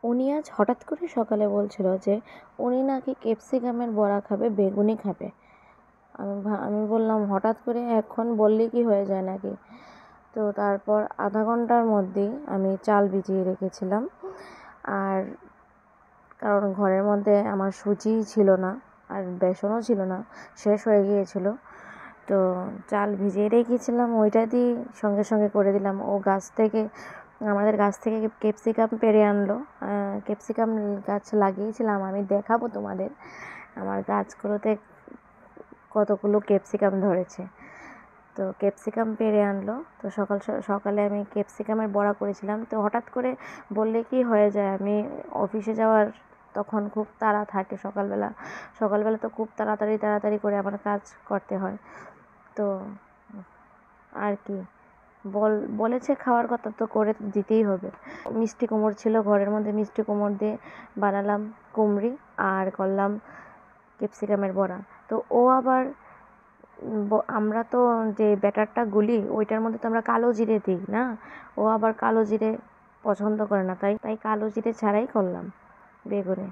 উনি আজ হঠাৎ করে সকালে বলছিল যে উনি নাকি ক্যাপসিকামের বড়া খাবে, বেগুনি খাবে। আমি বললাম হঠাৎ করে এখন বললে কি হয়ে যায় নাকি। তো তারপর আধা ঘন্টার মধ্যেই আমি চাল ভিজিয়ে রেখেছিলাম, আর কারণ ঘরের মধ্যে আমার সুজি ছিল না আর বেসনও ছিল না, শেষ হয়ে গিয়েছিল। তো চাল ভিজিয়ে রেখেছিলাম, ওইটা দিয়ে সঙ্গে সঙ্গে করে দিলাম। ও আমাদের গাছ থেকে ক্যাপসিকাম পেড়ে আনলো। ক্যাপসিকাম গাছ লাগিয়েছিলাম, আমি দেখাবো তোমাদের আমার গাছগুলোতে কতগুলো ক্যাপসিকাম ধরেছে। তো ক্যাপসিকাম পেড়ে আনলো, তো সকালে আমি ক্যাপসিকামের বড়া করেছিলাম। তো হঠাৎ করে বললে কি হয়ে যায়, আমি অফিসে যাওয়ার তখন খুব তাড়া থাকে। সকালবেলা তো খুব তাড়াতাড়ি করে আমার কাজ করতে হয়। তো আর কি বলেছে খাওয়ার কথা, তো করে দিতেই হবে। মিষ্টি কুমড় ছিল ঘরের মধ্যে, মিষ্টি কুমড় দিয়ে বানালাম কুমড়ি আর করলাম ক্যাপসিকামের বড়া। তো ও আবার আমরা তো যে ব্যাটারটা গুলি ওইটার মধ্যে তো আমরা কালো জিরে দিই না, ও আবার কালো জিরে পছন্দ করে না, তাই কালো জিরে ছাড়াই করলাম বেগুনে।